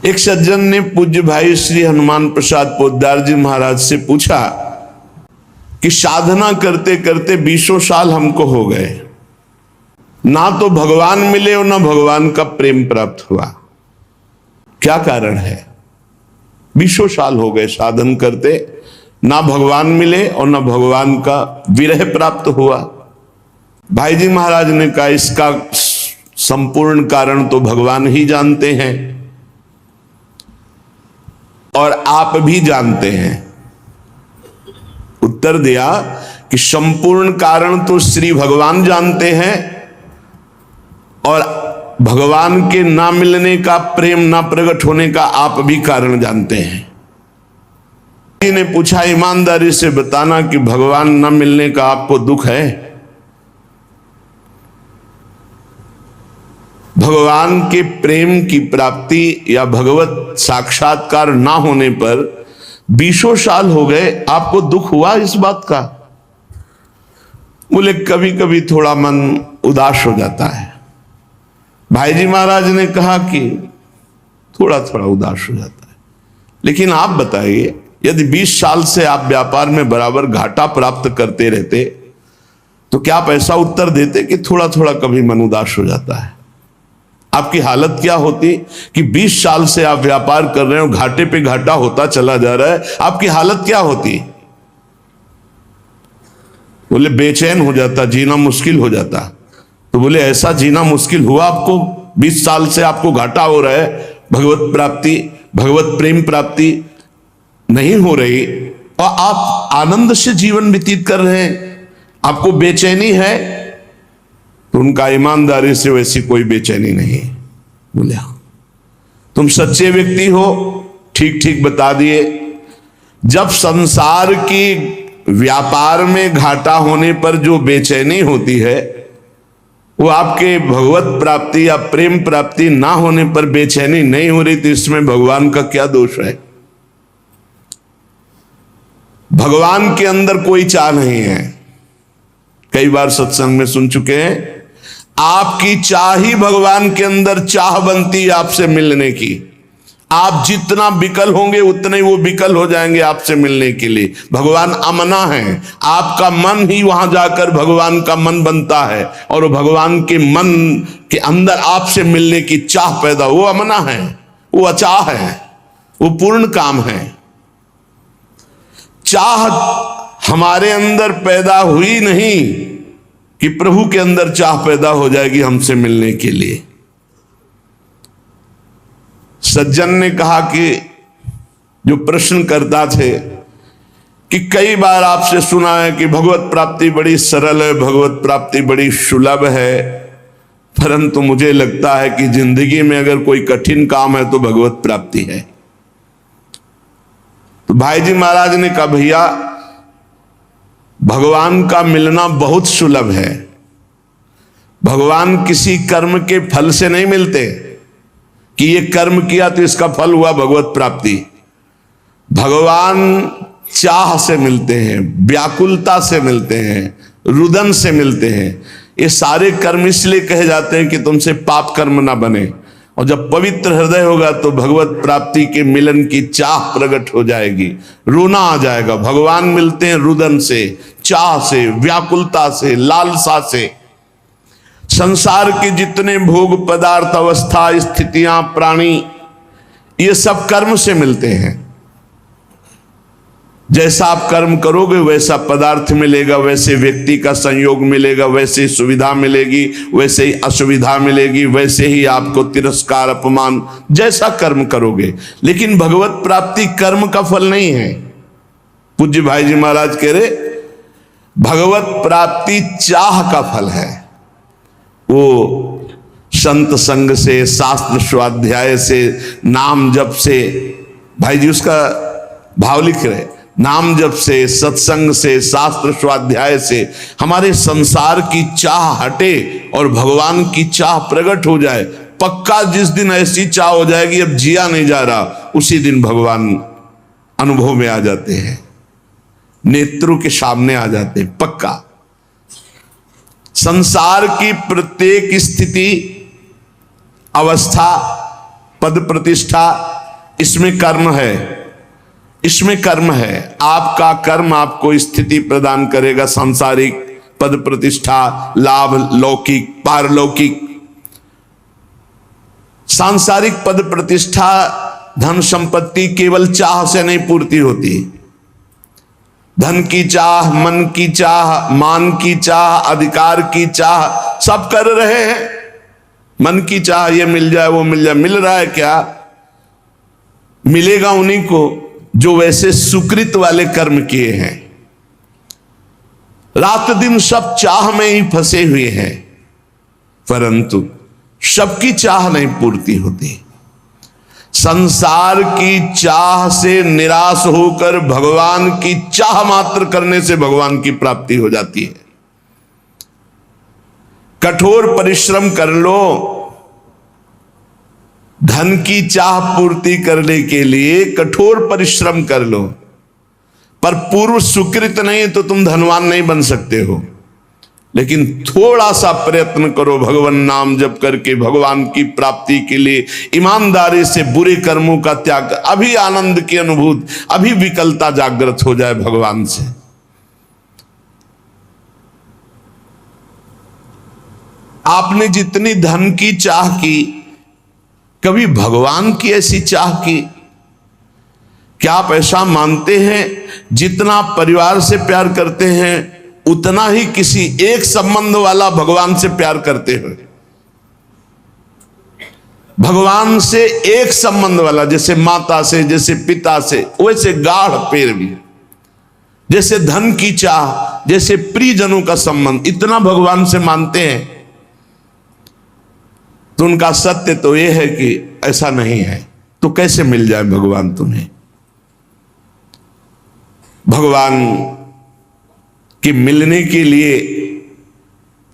एक सज्जन ने पूज्य भाई श्री हनुमान प्रसाद पोद्दार जी महाराज से पूछा कि साधना करते करते 20 साल हमको हो गए, ना तो भगवान मिले और ना भगवान का प्रेम प्राप्त हुआ, क्या कारण है? 20 साल हो गए साधन करते, ना भगवान मिले और ना भगवान का विरह प्राप्त हुआ। भाई जी महाराज ने कहा इसका संपूर्ण कारण तो भगवान ही जानते हैं और आप भी जानते हैं। उत्तर दिया कि संपूर्ण कारण तो श्री भगवान जानते हैं और भगवान के ना मिलने का, प्रेम ना प्रकट होने का आप भी कारण जानते हैं। जी ने पूछा ईमानदारी से बताना कि भगवान ना मिलने का आपको दुख है? भगवान के प्रेम की प्राप्ति या भगवत साक्षात्कार ना होने पर 20 साल हो गए, आपको दुख हुआ इस बात का? बोले कभी कभी थोड़ा मन उदास हो जाता है। भाई जी महाराज ने कहा कि थोड़ा थोड़ा उदास हो जाता है, लेकिन आप बताइए यदि 20 साल से आप व्यापार में बराबर घाटा प्राप्त करते रहते तो क्या आप ऐसा उत्तर देते कि थोड़ा थोड़ा कभी मन उदास हो जाता है? आपकी हालत क्या होती कि 20 साल से आप व्यापार कर रहे हो, घाटे पे घाटा होता चला जा रहा है, आपकी हालत क्या होती? बोले बेचैन हो जाता, जीना मुश्किल हो जाता। तो बोले ऐसा जीना मुश्किल हुआ आपको? 20 साल से आपको घाटा हो रहा है, भगवत प्राप्ति, भगवत प्रेम प्राप्ति नहीं हो रही और आप आनंद से जीवन व्यतीत कर रहे हैं, आपको बेचैनी है? तो उनका ईमानदारी से वैसी कोई बेचैनी नहीं। बोले हाँ, तुम सच्चे व्यक्ति हो, ठीक ठीक बता दिए। जब संसार की व्यापार में घाटा होने पर जो बेचैनी होती है वो आपके भगवत प्राप्ति या प्रेम प्राप्ति ना होने पर बेचैनी नहीं हो रही, तो इसमें भगवान का क्या दोष है? भगवान के अंदर कोई चाह नहीं है। कई बार सत्संग में सुन चुके हैं, आपकी चाह ही भगवान के अंदर चाह बनती है आपसे मिलने की। आप जितना विकल होंगे उतने ही वो विकल हो जाएंगे आपसे मिलने के लिए। भगवान अमना है, आपका मन ही वहां जाकर भगवान का मन बनता है और भगवान के मन के अंदर आपसे मिलने की चाह पैदा, वो अमना है, वो अचाह है, वो पूर्ण काम है। चाह हमारे अंदर पैदा हुई नहीं कि प्रभु के अंदर चाह पैदा हो जाएगी हमसे मिलने के लिए। सज्जन ने कहा कि जो प्रश्न करता थे कि कई बार आपसे सुना है कि भगवत प्राप्ति बड़ी सरल है, भगवत प्राप्ति बड़ी सुलभ है, परंतु मुझे लगता है कि जिंदगी में अगर कोई कठिन काम है तो भगवत प्राप्ति है। तो भाई जी महाराज ने कहा भैया भगवान का मिलना बहुत सुलभ है। भगवान किसी कर्म के फल से नहीं मिलते कि ये कर्म किया तो इसका फल हुआ भगवत प्राप्ति। भगवान चाह से मिलते हैं, व्याकुलता से मिलते हैं, रुदन से मिलते हैं। ये सारे कर्म इसलिए कहे जाते हैं कि तुमसे पाप कर्म ना बने, और जब पवित्र हृदय होगा तो भगवत प्राप्ति के मिलन की चाह प्रकट हो जाएगी, रोना आ जाएगा। भगवान मिलते हैं रुदन से, चाह से, व्याकुलता से, लालसा से। संसार के जितने भोग पदार्थ, अवस्था, स्थितियां, प्राणी, ये सब कर्म से मिलते हैं। जैसा आप कर्म करोगे वैसा पदार्थ मिलेगा, वैसे व्यक्ति का संयोग मिलेगा, वैसे सुविधा मिलेगी, वैसे ही असुविधा मिलेगी, वैसे ही आपको तिरस्कार, अपमान, जैसा कर्म करोगे। लेकिन भगवत प्राप्ति कर्म का फल नहीं है। पूज्य भाई जी महाराज कह रहे भगवत प्राप्ति चाह का फल है। वो संत संग से, शास्त्र स्वाध्याय से, नाम जप से, भाई जी उसका भाव लिख रहे, नाम जप से, सत्संग से, शास्त्र स्वाध्याय से हमारे संसार की चाह हटे और भगवान की चाह प्रकट हो जाए। पक्का जिस दिन ऐसी चाह हो जाएगी अब जिया नहीं जा रहा, उसी दिन भगवान अनुभव में आ जाते हैं, नेत्रों के सामने आ जाते हैं। पक्का संसार की प्रत्येक स्थिति, अवस्था पद प्रतिष्ठा, इसमें कर्म है, इसमें कर्म है। आपका कर्म आपको स्थिति प्रदान करेगा, सांसारिक पद प्रतिष्ठा, लाभ, लौकिक, पारलौकिक। सांसारिक पद प्रतिष्ठा, धन संपत्ति केवल चाह से नहीं पूर्ति होती। धन की चाह, मन की चाह, मान की चाह, अधिकार की चाह सब कर रहे हैं। मन की चाह ये मिल जाए, वो मिल जाए। मिल रहा है क्या? मिलेगा उन्हीं को जो वैसे सुकृत वाले कर्म किए हैं। रात दिन सब चाह में ही फंसे हुए हैं, परंतु सबकी चाह नहीं पूर्ति होती। संसार की चाह से निराश होकर भगवान की चाह मात्र करने से भगवान की प्राप्ति हो जाती है। कठोर परिश्रम कर लो धन की चाह पूर्ति करने के लिए, कठोर परिश्रम कर लो, पर पूर्व सुकृत नहीं तो तुम धनवान नहीं बन सकते हो। लेकिन थोड़ा सा प्रयत्न करो भगवान नाम जप करके भगवान की प्राप्ति के लिए, ईमानदारी से बुरे कर्मों का त्याग, अभी आनंद की अनुभूति, अभी विकलता जागृत हो जाए भगवान से। आपने जितनी धन की चाह की, कभी भगवान की ऐसी चाह की? क्या आप ऐसा मानते हैं जितना परिवार से प्यार करते हैं उतना ही किसी एक संबंध वाला भगवान से प्यार करते हो? भगवान से एक संबंध वाला, जैसे माता से, जैसे पिता से, वैसे गाढ़ प्रेम भी, जैसे धन की चाह, जैसे प्रियजनों का संबंध, इतना भगवान से मानते हैं। तो उनका सत्य तो यह है कि ऐसा नहीं है। तो कैसे मिल जाए भगवान तुम्हें? भगवान कि मिलने के लिए,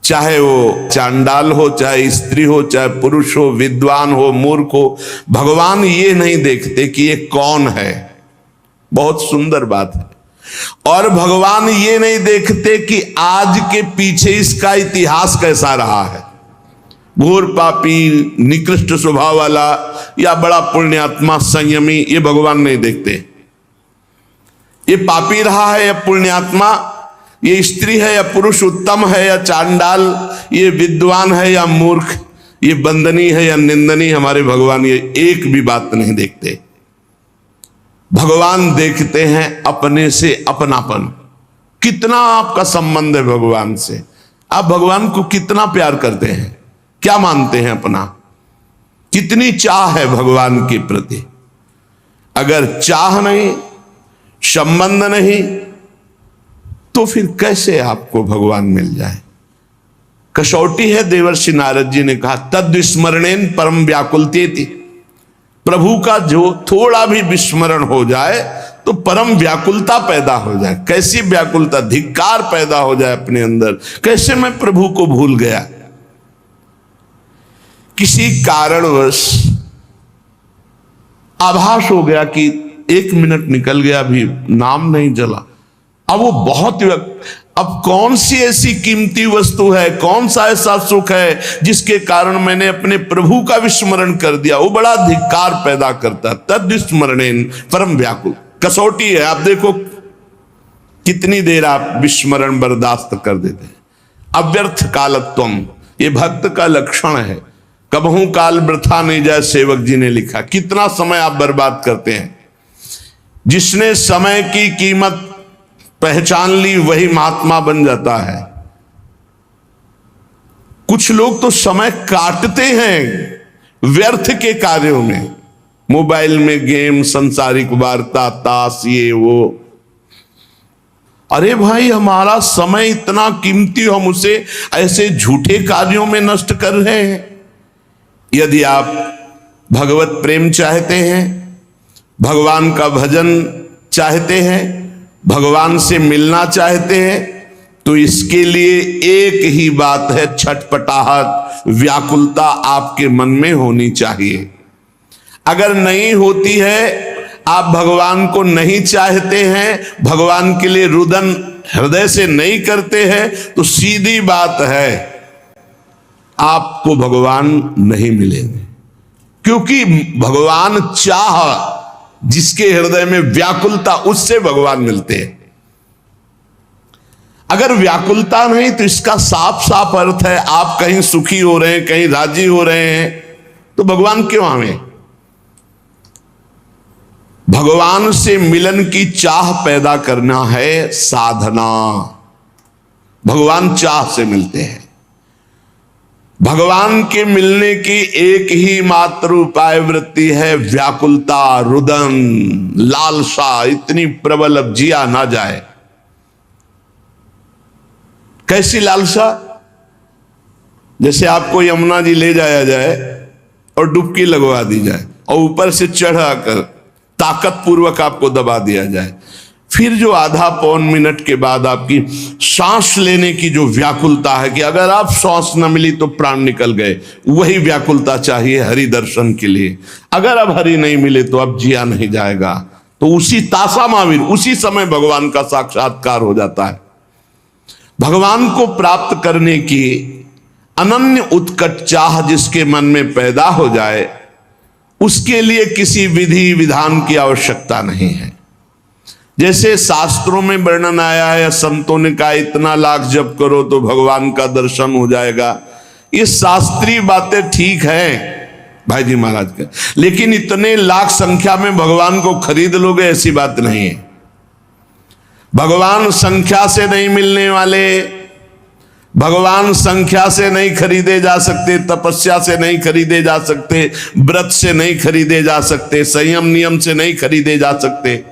चाहे वो चांडाल हो, चाहे स्त्री हो, चाहे पुरुष हो, विद्वान हो, मूर्ख हो, भगवान ये नहीं देखते कि ये कौन है। बहुत सुंदर बात है। और भगवान ये नहीं देखते कि आज के पीछे इसका इतिहास कैसा रहा है। घोर पापी, निकृष्ट स्वभाव वाला या बड़ा पुण्यात्मा, संयमी, ये भगवान नहीं देखते। ये पापी रहा है या पुण्यात्मा, ये स्त्री है या पुरुष उत्तम है या चांडाल, ये विद्वान है या मूर्ख, ये वंदनीय है या निंदनीय, हमारे भगवान ये एक भी बात नहीं देखते। भगवान देखते हैं अपने से अपनापन। कितना आपका संबंध है भगवान से? आप भगवान को कितना प्यार करते हैं? क्या मानते हैं अपना? कितनी चाह है भगवान के प्रति? अगर चाह नहीं, संबंध नहीं, तो फिर कैसे आपको भगवान मिल जाए? कसौटी है। देवर्षि नारद जी ने कहा, तद विस्मरणेन परम व्याकुलतेति। प्रभु का जो थोड़ा भी विस्मरण हो जाए तो परम व्याकुलता पैदा हो जाए। कैसी व्याकुलता? धिक्कार पैदा हो जाए अपने अंदर। कैसे मैं प्रभु को भूल गया? किसी कारणवश आभास हो गया कि 1 मिनट निकल गया, अभी नाम नहीं जला। अब वो बहुत, अब कौन सी ऐसी कीमती वस्तु है, कौन सा ऐसा सुख है जिसके कारण मैंने अपने प्रभु का विस्मरण कर दिया? वो बड़ा धिक्कार पैदा करता। तद विस्मरणेन परम व्याकुल। कसौटी है। आप देखो कितनी देर आप विस्मरण बर्दाश्त कर देते हैं। अव्यर्थ कालत्वम, ये भक्त का लक्षण है। कबहू काल वृथा नहीं जाए, सेवक जी ने लिखा। कितना समय आप बर्बाद करते हैं। जिसने समय की कीमत पहचान ली वही महात्मा बन जाता है। कुछ लोग तो समय काटते हैं व्यर्थ के कार्यों में, मोबाइल में गेम, संसारिक वार्ता, ताश, ये वो। अरे भाई, हमारा समय इतना कीमती, हम उसे ऐसे झूठे कार्यों में नष्ट कर रहे हैं। यदि आप भगवत प्रेम चाहते हैं, भगवान का भजन चाहते हैं, भगवान से मिलना चाहते हैं, तो इसके लिए एक ही बात है, छटपटाहट, व्याकुलता आपके मन में होनी चाहिए। अगर नहीं होती है, आप भगवान को नहीं चाहते हैं, भगवान के लिए रुदन हृदय से नहीं करते हैं, तो सीधी बात है आपको भगवान नहीं मिलेंगे। क्योंकि भगवान चाह जिसके हृदय में व्याकुलता, उससे भगवान मिलते हैं। अगर व्याकुलता नहीं तो इसका साफ साफ अर्थ है आप कहीं सुखी हो रहे हैं, कहीं राजी हो रहे हैं, तो भगवान क्यों आवे? भगवान से मिलन की चाह पैदा करना है साधना। भगवान चाह से मिलते हैं। भगवान के मिलने की एक ही मात्र उपाय वृत्ति है व्याकुलता, रुदन, लालसा इतनी प्रबल अब जिया ना जाए। कैसी लालसा? जैसे आपको यमुना जी ले जाया जाए और डुबकी लगवा दी जाए और ऊपर से चढ़ाकर ताकत पूर्वक आपको दबा दिया जाए, फिर जो आधा पौन मिनट के बाद आपकी सांस लेने की जो व्याकुलता है कि अगर आप सांस न मिली तो प्राण निकल गए, वही व्याकुलता चाहिए हरि दर्शन के लिए। अगर अब हरि नहीं मिले तो अब जिया नहीं जाएगा। तो उसी तासा महावीर, उसी समय भगवान का साक्षात्कार हो जाता है। भगवान को प्राप्त करने की अनन्य उत्कट चाह जिसके मन में पैदा हो जाए, उसके लिए किसी विधि विधान की आवश्यकता नहीं है। जैसे शास्त्रों में वर्णन आया है, संतों ने कहा इतना लाख जप करो तो भगवान का दर्शन हो जाएगा। ये शास्त्रीय बातें ठीक है भाई जी महाराज के, लेकिन इतने लाख संख्या में भगवान को खरीद लोगे, ऐसी बात नहीं है। भगवान संख्या से नहीं मिलने वाले, भगवान संख्या से नहीं खरीदे जा सकते, तपस्या से नहीं खरीदे जा सकते, व्रत से नहीं खरीदे जा सकते, संयम नियम से नहीं खरीदे जा सकते।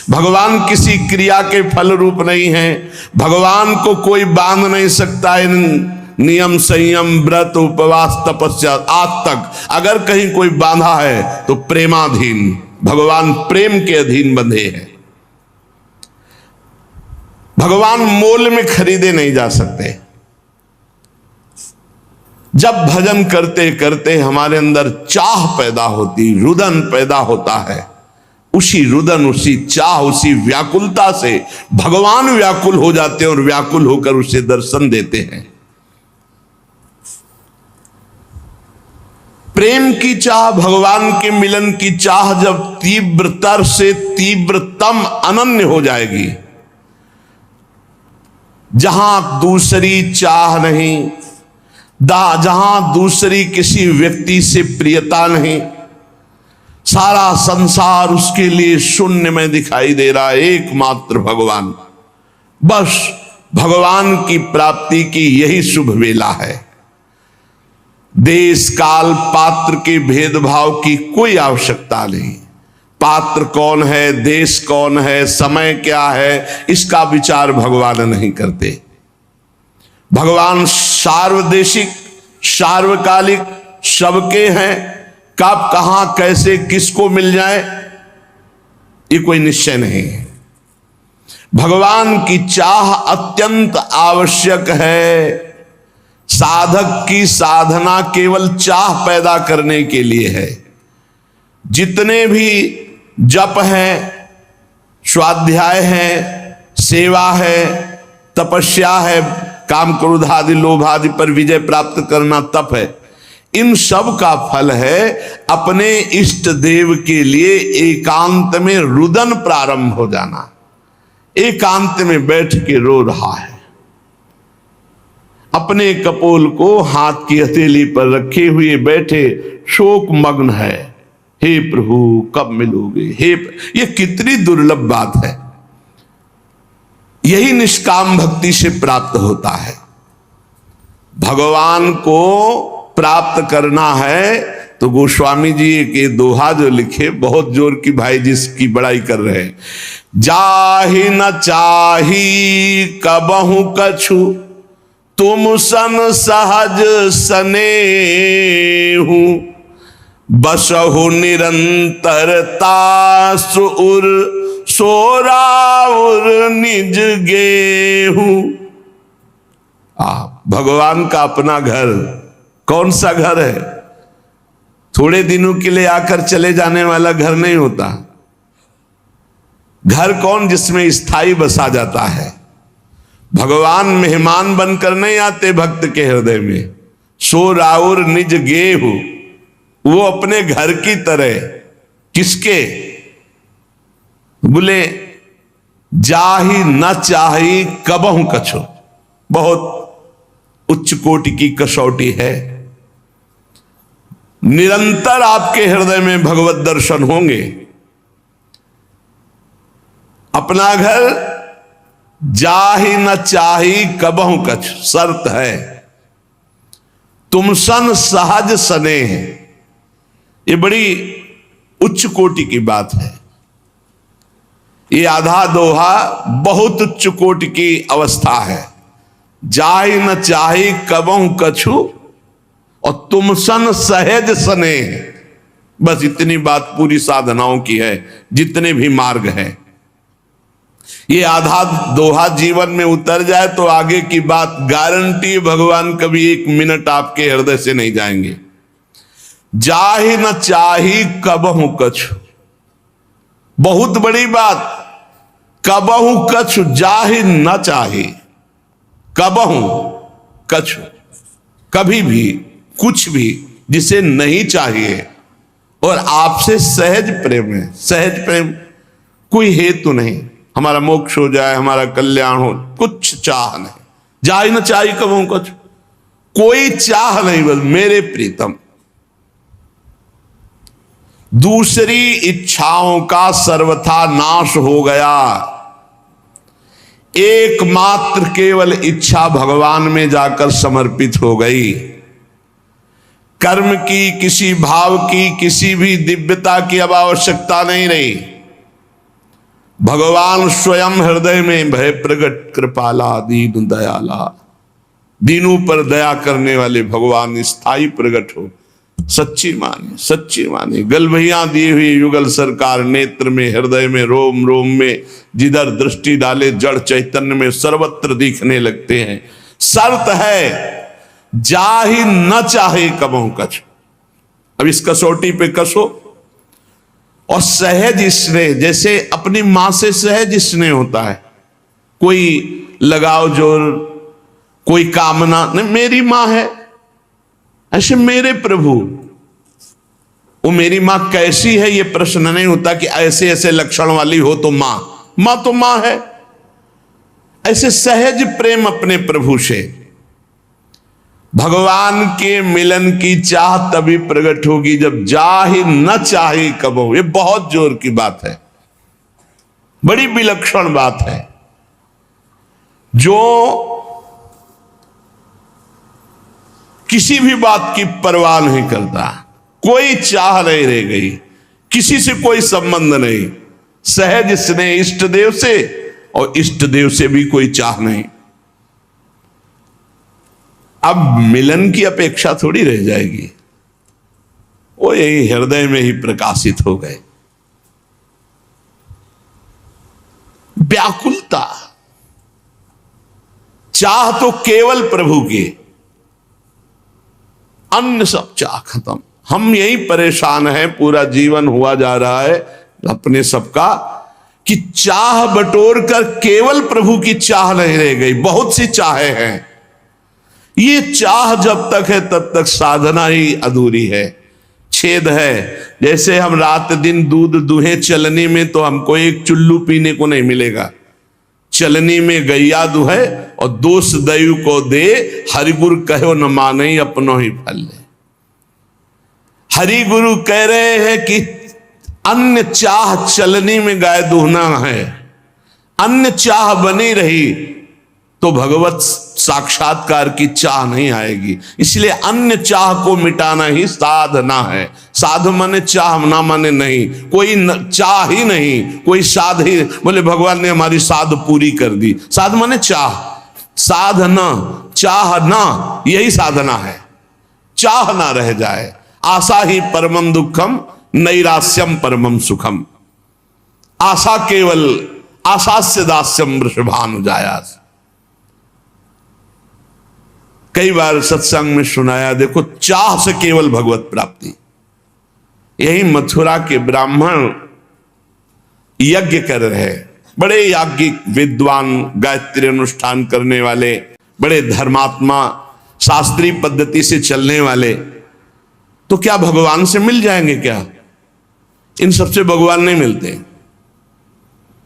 भगवान किसी क्रिया के फल रूप नहीं है। भगवान को कोई बांध नहीं सकता इन नियम, संयम, व्रत, उपवास, तपस्या। आज तक अगर कहीं कोई बांधा है तो प्रेमाधीन, भगवान प्रेम के अधीन बंधे हैं। भगवान मोल में खरीदे नहीं जा सकते। जब भजन करते करते हमारे अंदर चाह पैदा होती, रुदन पैदा होता है, उसी रुदन, उसी चाह, उसी व्याकुलता से भगवान व्याकुल हो जाते हैं और व्याकुल होकर उसे दर्शन देते हैं। प्रेम की चाह, भगवान के मिलन की चाह जब तीव्रतर से तीव्रतम अनन्य हो जाएगी, जहां दूसरी चाह नहीं, जहां दूसरी किसी व्यक्ति से प्रियता नहीं, सारा संसार उसके लिए शून्य में दिखाई दे रहा है, एकमात्र भगवान। बस भगवान की प्राप्ति की यही शुभ वेला है। देश काल पात्र के भेदभाव की कोई आवश्यकता नहीं। पात्र कौन है, देश कौन है, समय क्या है, इसका विचार भगवान नहीं करते। भगवान सार्वदेशिक, सार्वकालिक, सबके हैं। कब, कहां, कैसे, किसको मिल जाए, ये कोई निश्चय नहीं है। भगवान की चाह अत्यंत आवश्यक है। साधक की साधना केवल चाह पैदा करने के लिए है। जितने भी जप है, स्वाध्याय है, सेवा है, तपस्या है, काम क्रोध आदि लोभ आदि पर विजय प्राप्त करना तप है, इन सब का फल है अपने इष्ट देव के लिए एकांत में रुदन प्रारंभ हो जाना। एकांत में बैठ के रो रहा है, अपने कपोल को हाथ की हथेली पर रखे हुए बैठे शोक मग्न है। हे प्रभु कब मिलोगे, हे ये कितनी दुर्लभ बात है। यही निष्काम भक्ति से प्राप्त होता है। भगवान को प्राप्त करना है तो गोस्वामी जी के दोहा जो लिखे, बहुत जोर की भाई जिसकी बड़ाई कर रहे हैं। जाहि न चाही कबहु कछु, तुम सन सहज सनेहु, बसहु निरंतरता सुर सोराउर निज गेहूं। भगवान का अपना घर कौन सा घर है? थोड़े दिनों के लिए आकर चले जाने वाला घर नहीं होता। घर कौन जिसमें स्थायी बसा जाता है। भगवान मेहमान बनकर नहीं आते भक्त के हृदय में। सो राउर निज गेहूं, वो अपने घर की तरह। किसके? बोले जाही न चाही कबहू कछु। बहुत उच्च कोटि की कसौटी है। निरंतर आपके हृदय में भगवत दर्शन होंगे। अपना घर जाही न चाही कबहू कछ, शर्त है तुम सन सहज सने हैं। ये बड़ी उच्च कोटि की बात है। ये आधा दोहा बहुत उच्च कोटि की अवस्था है। जाही न चाही कबहू कछु और तुम सन सहज सने। बस इतनी बात पूरी साधनाओं की है, जितने भी मार्ग हैं। ये आधा दोहा जीवन में उतर जाए तो आगे की बात गारंटी, भगवान कभी एक मिनट आपके हृदय से नहीं जाएंगे। जाहि न चाही कबहू कछु, बहुत बड़ी बात। कबहू कछु जाहि न चाही, कबहू कछु, कभी भी कुछ भी जिसे नहीं चाहिए और आपसे सहज प्रेम है। सहज प्रेम, कोई हेतु नहीं, हमारा मोक्ष हो जाए, हमारा कल्याण हो, कुछ चाह नहीं। जाहि न चाही कबहू कछु, कोई चाह नहीं, बस मेरे प्रीतम। दूसरी इच्छाओं का सर्वथा नाश हो गया। एकमात्र केवल इच्छा भगवान में जाकर समर्पित हो गई। कर्म की, किसी भाव की, किसी भी दिव्यता की अब आवश्यकता नहीं रही। भगवान स्वयं हृदय में भय प्रगट कृपाला दीन दयाला। दीनों पर दया करने वाले भगवान स्थायी प्रगट हो। सच्ची माने, सच्ची माने। गलभैया दी हुई युगल सरकार नेत्र में, हृदय में, रोम रोम में, जिधर दृष्टि डाले जड़ चैतन्य में सर्वत्र दिखने लगते हैं। शर्त है जाहि न चाहे कबहू कछु। अब इस कसौटी पे कसो। और सहज स्नेह, जैसे अपनी मां से सहज स्नेह होता है। कोई लगाव जोर, कोई कामना नहीं, मेरी मां है। ऐसे मेरे प्रभु, वो मेरी मां कैसी है ये प्रश्न नहीं होता कि ऐसे ऐसे लक्षण वाली हो तो मां। मां तो मां है। ऐसे सहज प्रेम अपने प्रभु से। भगवान के मिलन की चाह तभी प्रकट होगी जब जाहि न चाही कबहू। ये बहुत जोर की बात है, बड़ी विलक्षण बात है। जो किसी भी बात की परवाह नहीं करता, कोई चाह नहीं रह गई, किसी से कोई संबंध नहीं, सहज स्नेह इष्ट देव से, और इष्ट देव से भी कोई चाह नहीं। अब मिलन की अपेक्षा थोड़ी रह जाएगी, वो यही हृदय में ही प्रकाशित हो गए। व्याकुलता, चाह तो केवल प्रभु की, अन्य सब चाह खत्म। हम यही परेशान हैं, पूरा जीवन हुआ जा रहा है अपने सबका कि चाह बटोर कर केवल प्रभु की चाह नहीं रह गई। बहुत सी चाहें हैं। ये चाह जब तक है तब तक साधना ही अधूरी है, छेद है। जैसे हम रात दिन दूध दुहे चलनी में, तो हमको एक चुल्लू पीने को नहीं मिलेगा। चलनी में गैया दुहे और दोष दयु को दे, हरिगुरु कहो न माने अपनो ही फल ले। हरि गुरु कह रहे हैं कि अन्य चाह चलनी में गाय दुहना है, अन्य चाह बनी रही तो भगवत साक्षात्कार की चाह नहीं आएगी। इसलिए अन्य चाह को मिटाना ही साधना है। साध माने चाह, ना माने नहीं। कोई चाह ही नहीं, कोई साध ही। बोले भगवान ने हमारी साध पूरी कर दी। साध माने चाह, साधना, चाहना, यही साधना है। चाह ना रह जाए। आशा ही परमम दुखम, नैरास्यम परमम सुखम। आशा केवल, आशास्य दास्यम वृषभानुजायास। कई बार सत्संग में सुनाया, देखो चाह से केवल भगवत प्राप्ति। यही मथुरा के ब्राह्मण यज्ञ कर रहे, बड़े याज्ञिक विद्वान, गायत्री अनुष्ठान करने वाले, बड़े धर्मात्मा, शास्त्रीय पद्धति से चलने वाले। तो क्या भगवान से मिल जाएंगे क्या? इन सबसे भगवान नहीं मिलते।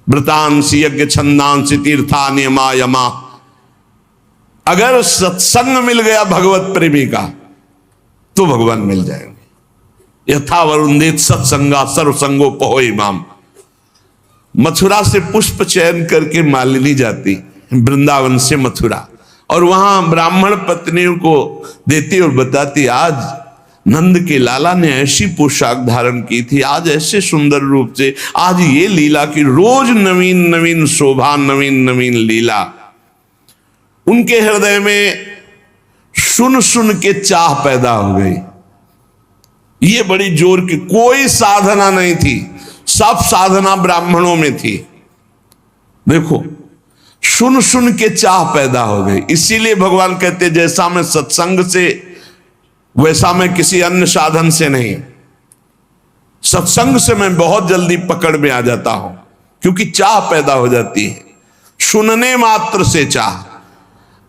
व्रतांसि यज्ञ छंदांसि तीर्था नियमा यमा। अगर सत्संग मिल गया भगवत प्रेमी का तो भगवान मिल जाएंगे। यथा वरुंदित सत्संगा सर्वसंगो पहोई माम। मथुरा से पुष्प चयन करके मालिनी जाती वृंदावन से मथुरा, और वहां ब्राह्मण पत्नियों को देती और बताती, आज नंद के लाला ने ऐसी पोशाक धारण की थी, आज ऐसे सुंदर रूप से, आज ये लीला की, रोज नवीन नवीन शोभा, नवीन नवीन लीला। उनके हृदय में सुन सुन के चाह पैदा हो गई। ये बड़ी जोर की, कोई साधना नहीं थी, सब साधना ब्राह्मणों में थी। देखो, सुन सुन के चाह पैदा हो गई। इसीलिए भगवान कहते, जैसा मैं सत्संग से वैसा मैं किसी अन्य साधन से नहीं। सत्संग से मैं बहुत जल्दी पकड़ में आ जाता हूं, क्योंकि चाह पैदा हो जाती है, सुनने मात्र से चाह।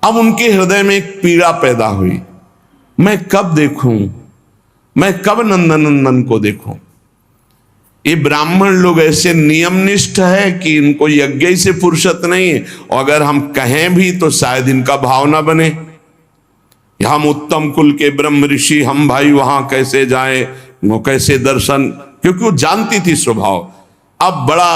अब उनके हृदय में एक पीड़ा पैदा हुई, मैं कब देखूं, मैं कब नंदनंदन को देखूं। ये ब्राह्मण लोग ऐसे नियमनिष्ठ है कि इनको यज्ञ से फुर्सत नहीं है, और अगर हम कहें भी तो शायद इनका भाव ना बने। हम उत्तम कुल के ब्रह्म ऋषि, हम भाई वहां कैसे जाएं, वो कैसे दर्शन, क्योंकि वो जानती थी स्वभाव। अब बड़ा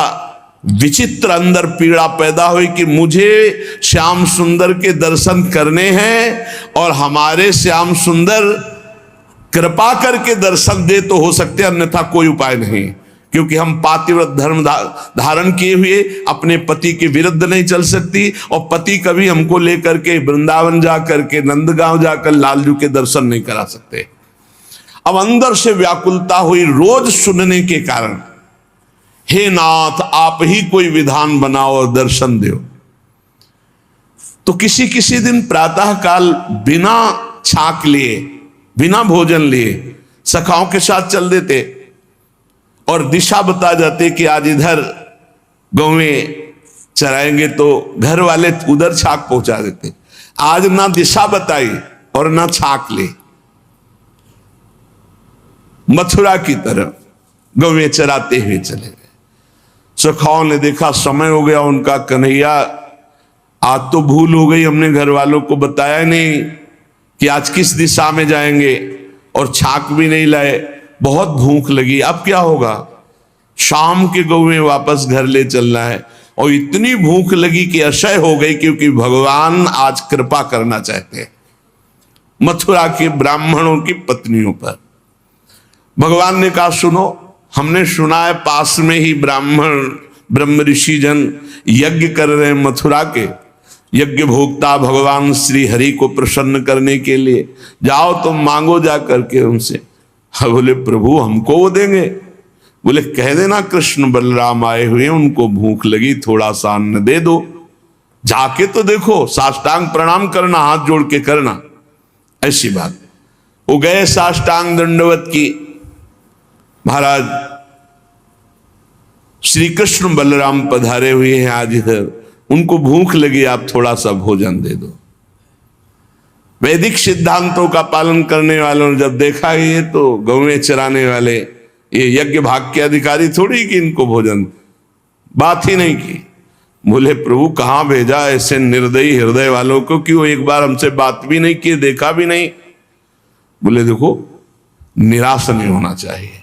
विचित्र अंदर पीड़ा पैदा हुई कि मुझे श्याम सुंदर के दर्शन करने हैं, और हमारे श्याम सुंदर कृपा करके दर्शन दे तो हो सकते, अन्यथा कोई उपाय नहीं, क्योंकि हम पातिव्रत धर्म धारण किए हुए अपने पति के विरुद्ध नहीं चल सकती, और पति कभी हमको लेकर के वृंदावन जा करके, नंदगांव जाकर लालजू के दर्शन नहीं करा सकते। अब अंदर से व्याकुलता हुई रोज सुनने के कारण, हे नाथ आप ही कोई विधान बनाओ और दर्शन दो। तो किसी किसी दिन प्रातः काल बिना छाक लिए, बिना भोजन लिए सखाओं के साथ चल देते और दिशा बता जाते कि आज इधर गौवें चराएंगे, तो घर वाले उधर छाक पहुंचा देते। आज ना दिशा बताई और ना छाक ले, मथुरा की तरफ गौवें चराते हुए चले गए। सखाओं ने देखा समय हो गया उनका, कन्हैया आज तो भूल हो गई, हमने घर वालों को बताया नहीं कि आज किस दिशा में जाएंगे, और छाक भी नहीं लाए, बहुत भूख लगी, अब क्या होगा, शाम के गौवें वापस घर ले चलना है। और इतनी भूख लगी कि असह्य हो गई, क्योंकि भगवान आज कृपा करना चाहते हैं मथुरा के ब्राह्मणों की पत्नियों पर। भगवान ने कहा, सुनो, हमने सुना है पास में ही ब्राह्मण ब्रह्म ऋषि जन यज्ञ कर रहे हैं मथुरा के, यज्ञ भोक्ता भगवान श्री हरि को प्रसन्न करने के लिए, जाओ तुम मांगो जा करके उनसे। बोले प्रभु हमको वो देंगे? बोले कह देना कृष्ण बलराम आए हुए, उनको भूख लगी, थोड़ा सा अन्न दे दो। जाके तो देखो, साष्टांग प्रणाम करना, हाथ जोड़ के करना, ऐसी बात। वो गए, साष्टांग दंडवत की, महाराज श्री कृष्ण बलराम पधारे हुए हैं आज इधर, उनको भूख लगी, आप थोड़ा सा भोजन दे दो। वैदिक सिद्धांतों का पालन करने वालों ने जब देखा ये तो गौवें चराने वाले, ये यज्ञ भाग के अधिकारी थोड़ी कि इनको भोजन, बात ही नहीं की। बोले प्रभु कहां भेजा ऐसे निर्दयी हृदय वालों को कि वो एक बार हमसे बात भी नहीं की, देखा भी नहीं। बोले देखो, निराश नहीं होना चाहिए,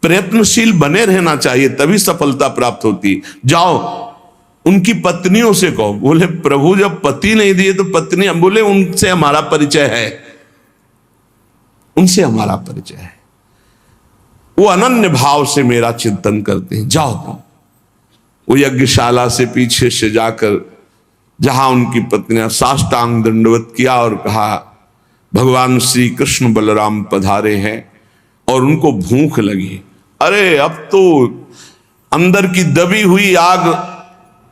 प्रयत्नशील बने रहना चाहिए, तभी सफलता प्राप्त होती। जाओ उनकी पत्नियों से कहो। बोले प्रभु जब पति नहीं दिए तो पत्नी, बोले उनसे हमारा परिचय है, उनसे हमारा परिचय है, वो अनन्य भाव से मेरा चिंतन करते हैं, जाओ तुम। वो यज्ञशाला से पीछे से जाकर जहां उनकी पत्नियां साष्टांग दंडवत किया और कहा भगवान श्री कृष्ण बलराम पधारे हैं, और उनको भूख लगी। अरे अब तो अंदर की दबी हुई आग,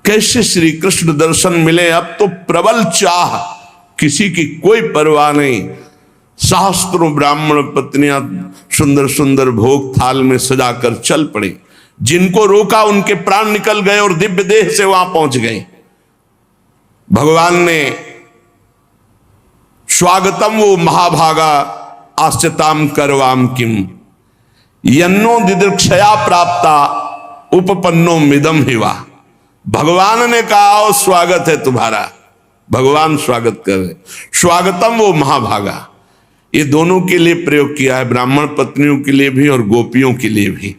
कैसे श्री कृष्ण दर्शन मिले, अब तो प्रबल चाह, किसी की कोई परवाह नहीं। सहस्त्रों ब्राह्मण पत्नियां सुंदर सुंदर भोग थाल में सजाकर चल पड़ी। जिनको रोका उनके प्राण निकल गए और दिव्य देह से वहां पहुंच गए। भगवान ने स्वागतम वो महाभागा आस्यताम करवाम किम यन्नो दिदृक्षया प्राप्ता उपपन्नो मिदम हिवा। भगवान ने कहा आओ स्वागत है तुम्हारा, भगवान स्वागत कर रहे। स्वागतम वो महाभागा, ये दोनों के लिए प्रयोग किया है, ब्राह्मण पत्नियों के लिए भी और गोपियों के लिए भी।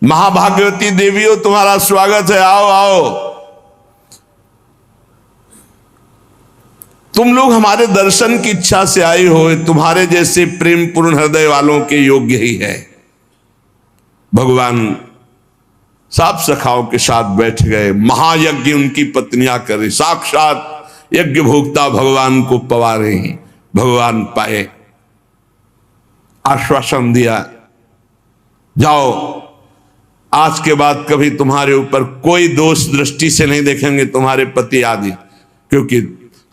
महाभाग्यवती देवियों तुम्हारा स्वागत है, आओ आओ। तुम लोग हमारे दर्शन की इच्छा से आई हो, तुम्हारे जैसे प्रेम पूर्ण हृदय वालों के योग्य ही है। भगवान सात सखाओं के साथ बैठ गए, महायज्ञ उनकी पत्नियां कर रही, साक्षात यज्ञ भोक्ता भगवान को पवा रहे हैं। भगवान पाए, आश्वासन दिया, जाओ आज के बाद कभी तुम्हारे ऊपर कोई दोष दृष्टि से नहीं देखेंगे तुम्हारे पति आदि, क्योंकि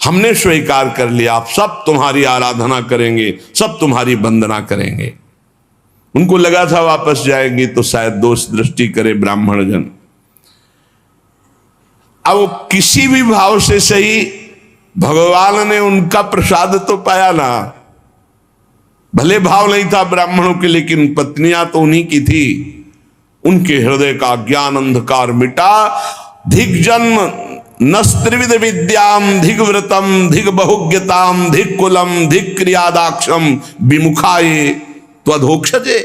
हमने स्वीकार कर लिया, आप सब तुम्हारी आराधना करेंगे, सब तुम्हारी वंदना करेंगे। उनको लगा था वापस जाएंगी तो शायद दोष दृष्टि करे ब्राह्मण जन। अब किसी भी भाव से सही भगवान ने उनका प्रसाद तो पाया ना। भले भाव नहीं था ब्राह्मणों के, लेकिन पत्नियां तो उन्हीं की थी। उनके हृदय का ज्ञान अंधकार मिटा। धिक जन्म नस्त्रिविध विद्याम धिक व्रतम धिक बहुज्ञताम धिक कुलम धिक क्रियादाक्षम विमुखाये त्वधोक्षजे।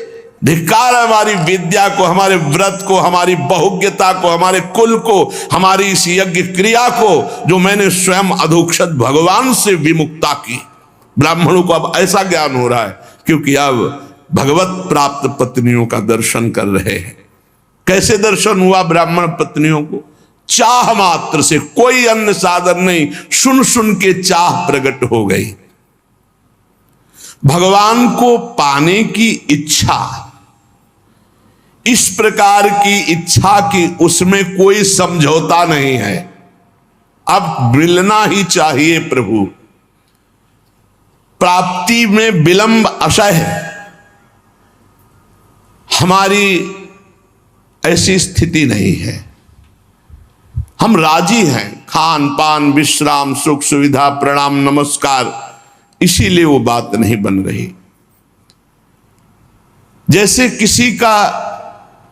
धिक्कार हमारी विद्या को, हमारे व्रत को, हमारी बहुज्ञता को, हमारे कुल को, हमारी इस यज्ञ क्रिया को जो मैंने स्वयं अधोक्षज भगवान से विमुक्ता की। ब्राह्मणों को अब ऐसा ज्ञान हो रहा है क्योंकि अब भगवत प्राप्त पत्नियों का दर्शन कर रहे हैं। कैसे दर्शन हुआ ब्राह्मण पत्नियों को? चाह मात्र से, कोई अन्य साधन नहीं, सुन सुन के चाह प्रकट हो गई। भगवान को पाने की इच्छा, इस प्रकार की इच्छा की उसमें कोई समझौता नहीं है। अब मिलना ही चाहिए प्रभु। प्राप्ति में विलंब असह्य, हमारी ऐसी स्थिति नहीं है। हम राजी हैं, खान पान विश्राम सुख सुविधा प्रणाम नमस्कार, इसीलिए वो बात नहीं बन रही। जैसे किसी का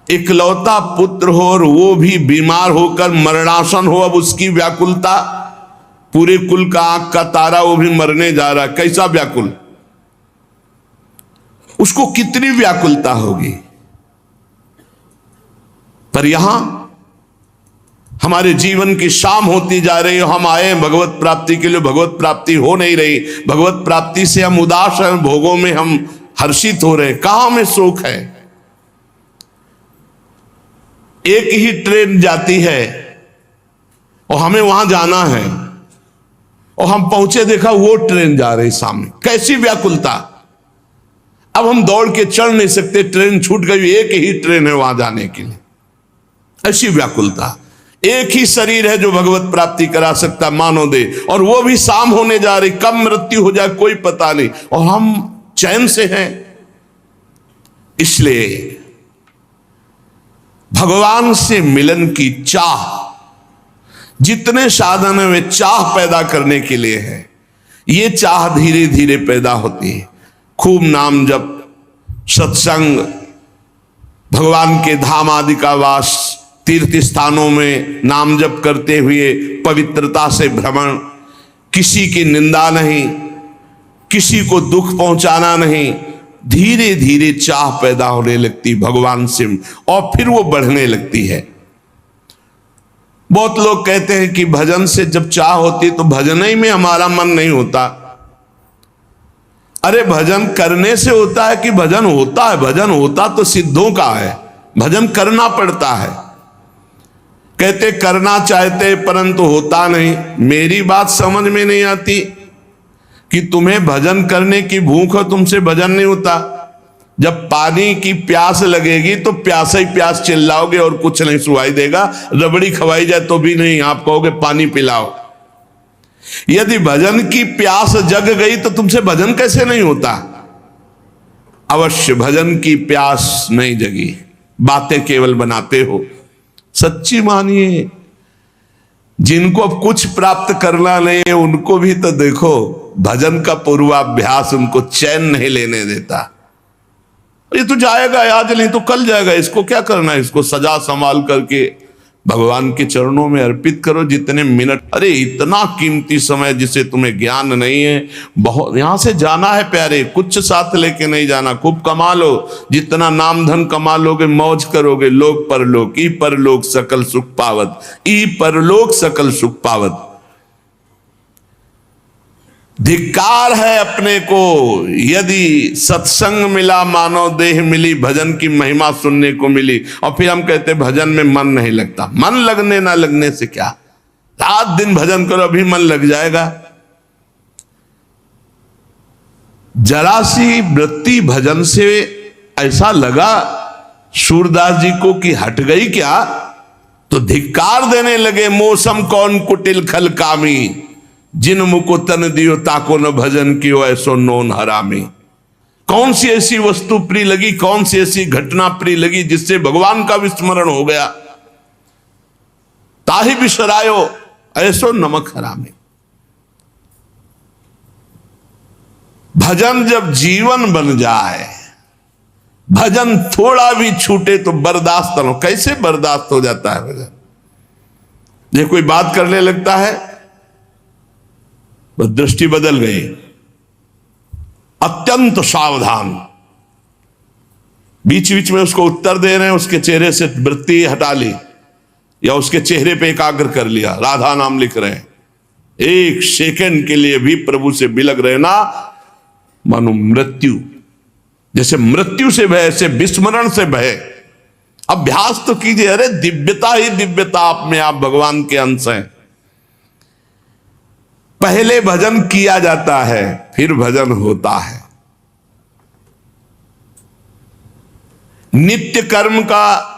इकलौता पुत्र हो और वो भी बीमार होकर मरणासन हो, अब उसकी व्याकुलता, पूरे कुल का आंख का तारा वो भी मरने जा रहा, कैसा व्याकुल, उसको कितनी व्याकुलता होगी। पर यहां हमारे जीवन की शाम होती जा रही है, हम आए भगवत प्राप्ति के लिए, भगवत प्राप्ति हो नहीं रही। भगवत प्राप्ति से हम उदास हैं, भोगों में हम हर्षित हो रहे, कहां में सुख है। एक ही ट्रेन जाती है और हमें वहां जाना है और हम पहुंचे, देखा वो ट्रेन जा रही सामने, कैसी व्याकुलता। अब हम दौड़ के चढ़ नहीं सकते, ट्रेन छूट गई, एक ही ट्रेन है वहां जाने के लिए, ऐसी व्याकुलता। एक ही शरीर है जो भगवत प्राप्ति करा सकता मानो दे, और वो भी शाम होने जा रही, कब मृत्यु हो जाए कोई पता नहीं, और हम चैन से हैं। इसलिए भगवान से मिलन की चाह, जितने साधन है वे चाह पैदा करने के लिए है। ये चाह धीरे धीरे पैदा होती है। खूब नाम जप, सत्संग, भगवान के धाम आदि का वास, तीर्थ स्थानों में नाम जप करते हुए पवित्रता से भ्रमण, किसी की निंदा नहीं, किसी को दुख पहुंचाना नहीं। धीरे धीरे चाह पैदा होने लगती भगवान से, और फिर वो बढ़ने लगती है। बहुत लोग कहते हैं कि भजन से जब चाह होती तो भजन ही में हमारा मन नहीं होता। अरे भजन करने से होता है कि भजन होता है? भजन होता तो सिद्धों का है, भजन करना पड़ता है। कहते करना चाहते परंतु होता नहीं। मेरी बात समझ में नहीं आती कि तुम्हें भजन करने की भूख हो, तुमसे भजन नहीं होता। जब पानी की प्यास लगेगी तो प्यासा ही प्यास चिल्लाओगे और कुछ नहीं सुनाई देगा। रबड़ी खवाई जाए तो भी नहीं, आप कहोगे पानी पिलाओ। यदि भजन की प्यास जग गई तो तुमसे भजन कैसे नहीं होता? अवश्य भजन की प्यास नहीं जगी, बातें केवल बनाते हो। सच्ची मानिए, जिनको अब कुछ प्राप्त करना नहीं है उनको भी तो देखो। भजन का पूर्वाभ्यास उनको चैन नहीं लेने देता। ये तो जाएगा, आज नहीं तो कल जाएगा, इसको क्या करना है, इसको सजा संभाल करके भगवान के चरणों में अर्पित करो जितने मिनट। अरे इतना कीमती समय जिसे तुम्हें ज्ञान नहीं है, बहुत यहां से जाना है प्यारे, कुछ साथ लेके नहीं जाना। खूब कमा लो, जितना नाम धन कमा लोगे मौज करोगे, लोक परलोक ई परलोक सकल सुख पावत, ई परलोक सकल सुख पावत। धिक्कार है अपने को यदि सत्संग मिला, मानव देह मिली, भजन की महिमा सुनने को मिली, और फिर हम कहते भजन में मन नहीं लगता। मन लगने ना लगने से क्या, रात दिन भजन करो अभी मन लग जाएगा। जरा सी वृत्ति भजन से ऐसा लगा सूरदास जी को कि हट गई क्या, तो धिक्कार देने लगे। मौसम कौन कुटिल खल कामी, जिन मुको तन दियो ताको न भजन कियो ऐसो नोन हरामी। कौन सी ऐसी वस्तु प्रिय लगी, कौन सी ऐसी घटना प्रिय लगी जिससे भगवान का विस्मरण हो गया। ताहि बिसरायो ऐसो नमक हरामी। भजन जब जीवन बन जाए, भजन थोड़ा भी छूटे तो बर्दाश्त न हो। कैसे बर्दाश्त हो जाता है भजन? ये कोई बात करने लगता है, दृष्टि बदल गई, अत्यंत सावधान, बीच बीच में उसको उत्तर दे रहे हैं, उसके चेहरे से वृत्ति हटा ली या उसके चेहरे पे एकाग्र कर लिया, राधा नाम लिख रहे हैं। एक सेकंड के लिए भी प्रभु से बिलग रहे ना, मानो मृत्यु, जैसे मृत्यु से भय, ऐसे विस्मरण से भय। अभ्यास तो कीजिए। अरे दिव्यता ही दिव्यता, आप में आप भगवान के अंश हैं। पहले भजन किया जाता है, फिर भजन होता है। नित्य कर्म का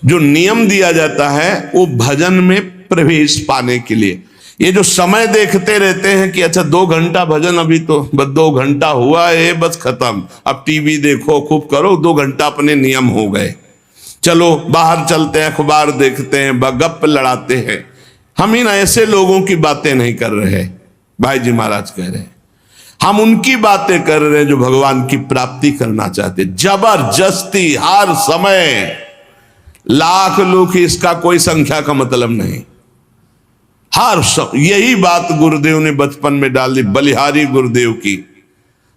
जो नियम दिया जाता है वो भजन में प्रवेश पाने के लिए। ये जो समय देखते रहते हैं कि अच्छा 2 घंटा भजन, अभी तो बस 2 घंटा हुआ है, बस खत्म, अब टीवी देखो खूब करो, 2 घंटा अपने नियम हो गए, चलो बाहर चलते हैं, अखबार देखते हैं, गप लड़ाते हैं। हम इन ऐसे लोगों की बातें नहीं कर रहे, भाई जी महाराज कह रहे हैं, हम उनकी बातें कर रहे हैं जो भगवान की प्राप्ति करना चाहते। जबरदस्ती हर समय, लाख लोग, इसका कोई संख्या का मतलब नहीं, हर यही बात गुरुदेव ने बचपन में डाल दी, बलिहारी गुरुदेव की,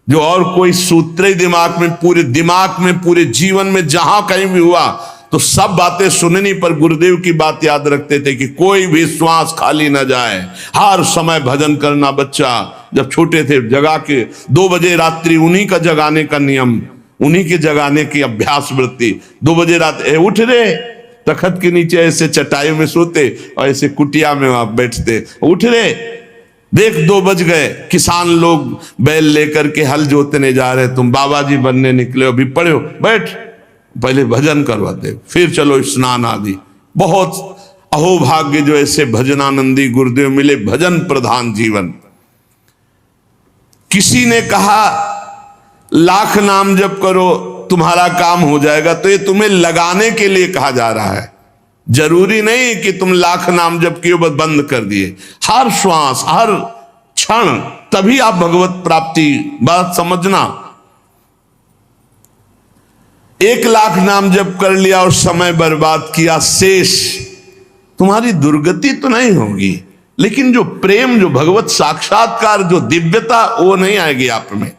जो और कोई सूत्र ही दिमाग में पूरे जीवन में जहां कहीं भी हुआ तो सब बातें सुननी, पर गुरुदेव की बात याद रखते थे कि कोई भी श्वास खाली ना जाए, हर समय भजन करना। बच्चा जब छोटे थे जगा के 2 बजे रात्रि, उन्हीं का जगाने का नियम, उन्हीं के जगाने की अभ्यास वृत्ति। 2 बजे रात उठ रे, तखत के नीचे ऐसे चटाई में सोते और ऐसे कुटिया में आप बैठते, उठ रे, देख 2 बज गए, किसान लोग बैल लेकर के हल जोतने जा रहे, तुम बाबा जी बनने निकले, अभी पढ़ो, बैठ, पहले भजन करवाते, फिर चलो स्नान आदि। बहुत अहोभाग्य जो ऐसे भजनानंदी गुरुदेव मिले, भजन प्रधान जीवन। किसी ने कहा लाख नाम जप करो तुम्हारा काम हो जाएगा, तो ये तुम्हें लगाने के लिए कहा जा रहा है। जरूरी नहीं कि तुम लाख नाम जप किए बस बंद कर दिए। हर श्वास, हर क्षण, तभी आप भगवत प्राप्ति, बात समझना। 1 लाख नाम जप कर लिया और समय बर्बाद किया, शेष तुम्हारी दुर्गति तो नहीं होगी, लेकिन जो प्रेम, जो भगवत साक्षात्कार, जो दिव्यता, वो नहीं आएगी आप में।